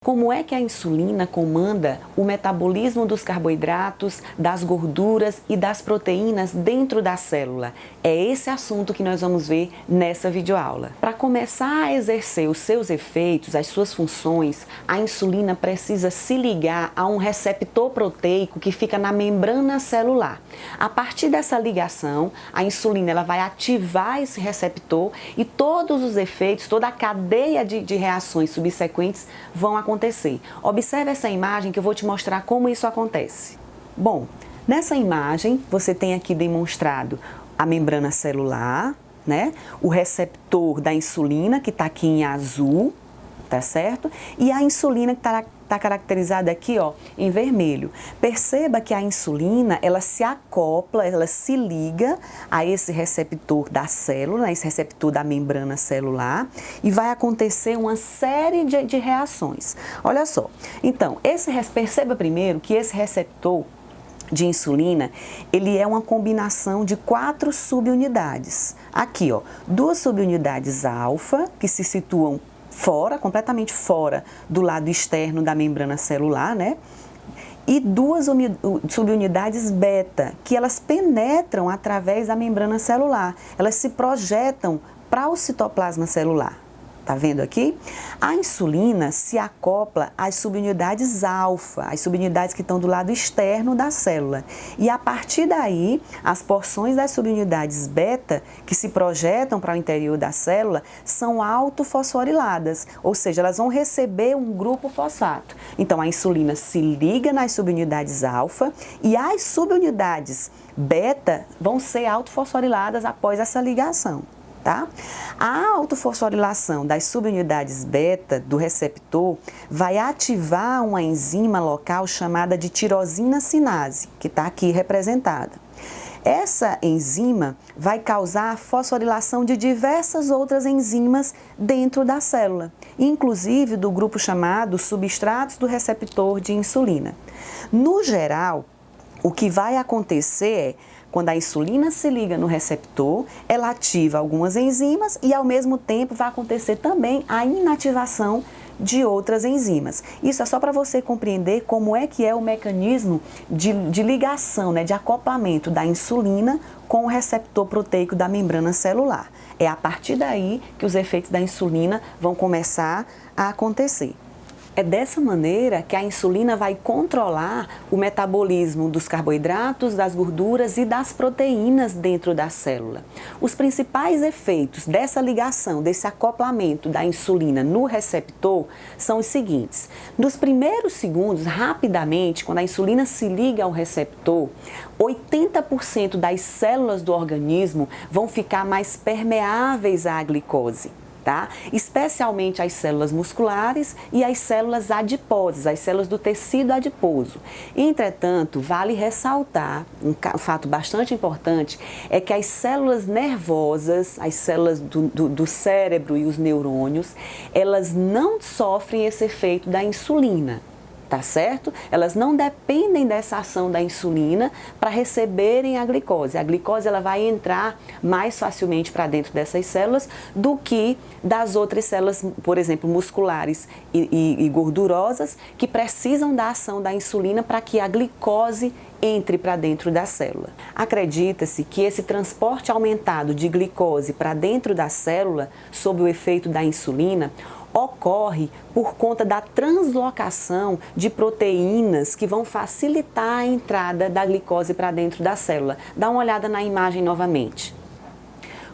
Como é que a insulina comanda o metabolismo dos carboidratos, das gorduras e das proteínas dentro da célula? É esse assunto que nós vamos ver nessa videoaula. Para começar a exercer os seus efeitos, as suas funções, a insulina precisa se ligar a um receptor proteico que fica na membrana celular. A partir dessa ligação, a insulina ela vai ativar esse receptor e todos os efeitos, toda a cadeia de reações subsequentes vão acontecer. Observe essa imagem que eu vou te mostrar como isso acontece. Bom, nessa imagem você tem aqui demonstrado a membrana celular, né? O receptor da insulina que está aqui em azul, tá certo? E a insulina que está caracterizada aqui, ó, em vermelho. Perceba que a insulina, ela se acopla, ela se liga a esse receptor da célula, esse receptor da membrana celular, e vai acontecer uma série de reações. Olha só, então, perceba primeiro que esse receptor de insulina, ele é uma combinação de 4 subunidades. Aqui, ó, 2 subunidades alfa, que se situam fora, completamente fora do lado externo da membrana celular, né? E 2 subunidades beta, que elas penetram através da membrana celular. Elas se projetam para o citoplasma celular. Tá vendo aqui? A insulina se acopla às subunidades alfa, as subunidades que estão do lado externo da célula. E a partir daí, as porções das subunidades beta, que se projetam para o interior da célula, são autofosforiladas, ou seja, elas vão receber um grupo fosfato. Então, a insulina se liga nas subunidades alfa e as subunidades beta vão ser autofosforiladas após essa ligação. Tá? A autofosforilação das subunidades beta do receptor vai ativar uma enzima local chamada de tirosina sinase, que está aqui representada. Essa enzima vai causar a fosforilação de diversas outras enzimas dentro da célula, inclusive do grupo chamado substratos do receptor de insulina. No geral, o que vai acontecer é, quando a insulina se liga no receptor, ela ativa algumas enzimas e, ao mesmo tempo, vai acontecer também a inativação de outras enzimas. Isso é só para você compreender como é que é o mecanismo de ligação, né, de acoplamento da insulina com o receptor proteico da membrana celular. É a partir daí que os efeitos da insulina vão começar a acontecer. É dessa maneira que a insulina vai controlar o metabolismo dos carboidratos, das gorduras e das proteínas dentro da célula. Os principais efeitos dessa ligação, desse acoplamento da insulina no receptor são os seguintes. Nos primeiros segundos, rapidamente, quando a insulina se liga ao receptor, 80% das células do organismo vão ficar mais permeáveis à glicose. Tá? Especialmente as células musculares e as células adiposas, as células do tecido adiposo. Entretanto, vale ressaltar, um fato bastante importante, é que as células nervosas, as células do cérebro e os neurônios, elas não sofrem esse efeito da insulina. Tá certo? Elas não dependem dessa ação da insulina para receberem a glicose. A glicose ela vai entrar mais facilmente para dentro dessas células do que das outras células, por exemplo, musculares e gordurosas, que precisam da ação da insulina para que a glicose entre para dentro da célula. Acredita-se que esse transporte aumentado de glicose para dentro da célula, sob o efeito da insulina, ocorre por conta da translocação de proteínas que vão facilitar a entrada da glicose para dentro da célula. Dá uma olhada na imagem novamente.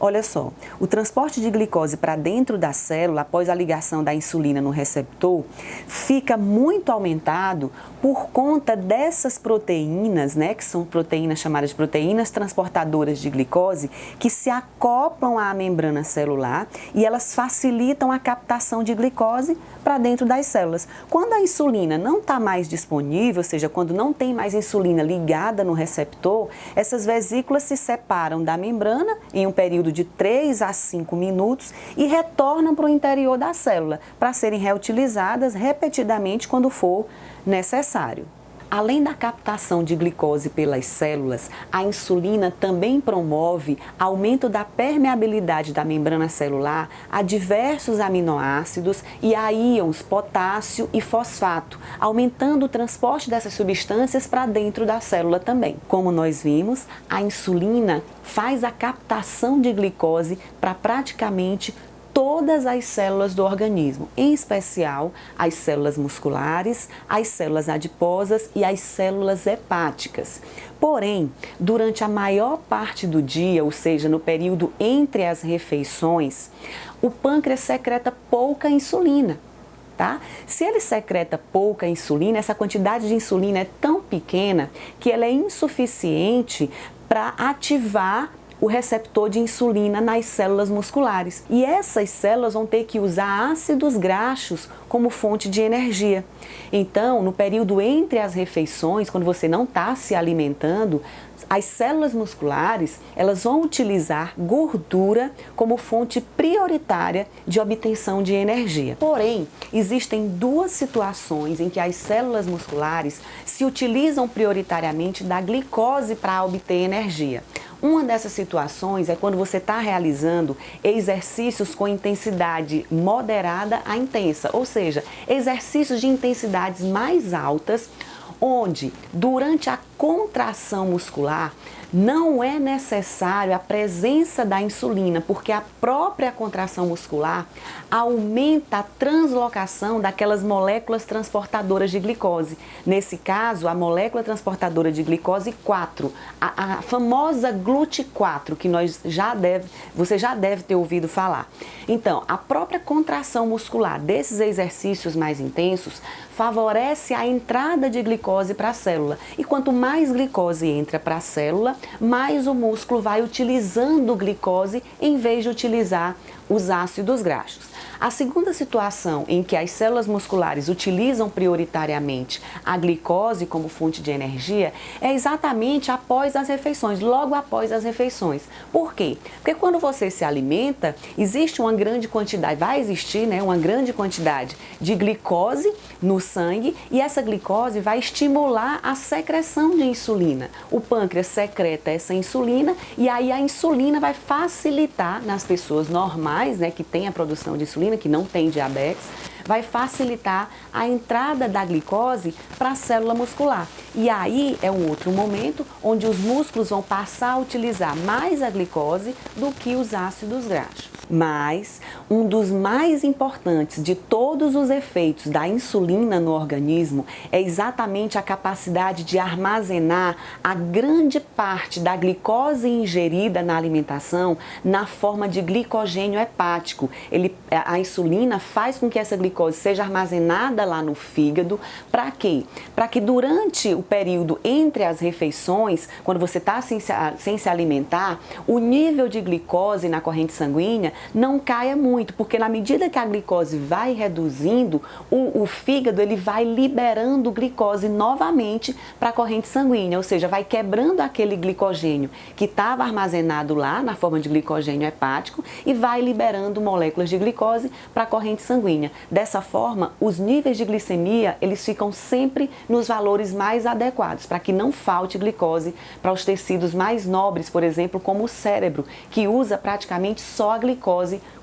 Olha só, o transporte de glicose para dentro da célula, após a ligação da insulina no receptor, fica muito aumentado por conta dessas proteínas, né, que são proteínas chamadas de proteínas transportadoras de glicose, que se acoplam à membrana celular e elas facilitam a captação de glicose para dentro das células. Quando a insulina não está mais disponível, ou seja, quando não tem mais insulina ligada no receptor, essas vesículas se separam da membrana em um período de 3 a 5 minutos e retornam para o interior da célula para serem reutilizadas repetidamente quando for necessário. Além da captação de glicose pelas células, a insulina também promove aumento da permeabilidade da membrana celular a diversos aminoácidos e a íons potássio e fosfato, aumentando o transporte dessas substâncias para dentro da célula também. Como nós vimos, a insulina faz a captação de glicose para praticamente todas as células do organismo, em especial as células musculares, as células adiposas e as células hepáticas. Porém, durante a maior parte do dia, ou seja, no período entre as refeições, o pâncreas secreta pouca insulina. Tá? Se ele secreta pouca insulina, essa quantidade de insulina é tão pequena que ela é insuficiente para ativar o receptor de insulina nas células musculares. E essas células vão ter que usar ácidos graxos como fonte de energia. Então, no período entre as refeições, quando você não está se alimentando, as células musculares, elas vão utilizar gordura como fonte prioritária de obtenção de energia. Porém, existem duas situações em que as células musculares se utilizam prioritariamente da glicose para obter energia. Uma dessas situações é quando você está realizando exercícios com intensidade moderada a intensa, ou seja, exercícios de intensidades mais altas, onde durante a contração muscular não é necessário a presença da insulina, porque a própria contração muscular aumenta a translocação daquelas moléculas transportadoras de glicose. Nesse caso, a molécula transportadora de glicose 4, a famosa GLUT4, que você já deve ter ouvido falar. Então, a própria contração muscular desses exercícios mais intensos favorece a entrada de glicose para a célula. E quanto mais glicose entra para a célula, mais o músculo vai utilizando glicose em vez de utilizar os ácidos graxos. A segunda situação em que as células musculares utilizam prioritariamente a glicose como fonte de energia é exatamente após as refeições, logo após as refeições. Por quê? Porque quando você se alimenta, existe uma grande quantidade, vai existir, uma grande quantidade de glicose no sangue e essa glicose vai estimular a secreção de insulina. O pâncreas secreta essa insulina e aí a insulina vai facilitar nas pessoas normais, que têm a produção de insulina, que não tem diabetes, vai facilitar a entrada da glicose para a célula muscular. E aí é um outro momento onde os músculos vão passar a utilizar mais a glicose do que os ácidos graxos. Mas um dos mais importantes de todos os efeitos da insulina no organismo é exatamente a capacidade de armazenar a grande parte da glicose ingerida na alimentação na forma de glicogênio hepático. A insulina faz com que essa glicose seja armazenada lá no fígado. Para quê? Para que durante o período entre as refeições, quando você está sem se alimentar, o nível de glicose na corrente sanguínea não caia muito, porque na medida que a glicose vai reduzindo, o fígado ele vai liberando glicose novamente para a corrente sanguínea, ou seja, vai quebrando aquele glicogênio que estava armazenado lá na forma de glicogênio hepático e vai liberando moléculas de glicose para a corrente sanguínea. Dessa forma, os níveis de glicemia eles ficam sempre nos valores mais adequados, para que não falte glicose para os tecidos mais nobres, por exemplo, como o cérebro, que usa praticamente só a glicose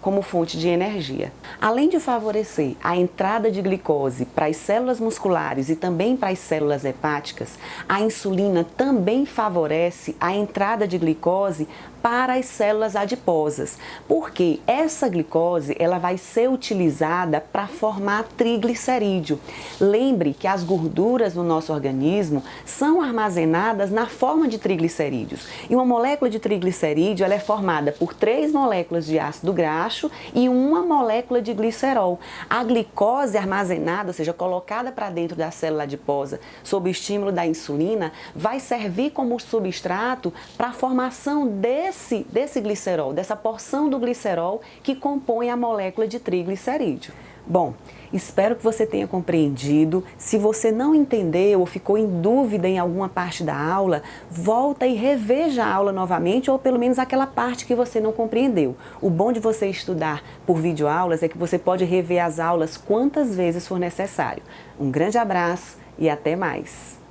como fonte de energia. Além de favorecer a entrada de glicose para as células musculares e também para as células hepáticas, a insulina também favorece a entrada de glicose para as células adiposas, porque essa glicose ela vai ser utilizada para formar triglicerídeo. Lembre que as gorduras no nosso organismo são armazenadas na forma de triglicerídeos. E uma molécula de triglicerídeo ela é formada por 3 moléculas de ácido graxo e uma molécula de glicerol. A glicose armazenada, ou seja, colocada para dentro da célula adiposa sob o estímulo da insulina, vai servir como substrato para a formação desse glicerol, dessa porção do glicerol que compõe a molécula de triglicerídeo. Bom, espero que você tenha compreendido. Se você não entendeu ou ficou em dúvida em alguma parte da aula, volta e reveja a aula novamente ou pelo menos aquela parte que você não compreendeu. O bom de você estudar por videoaulas é que você pode rever as aulas quantas vezes for necessário. Um grande abraço e até mais!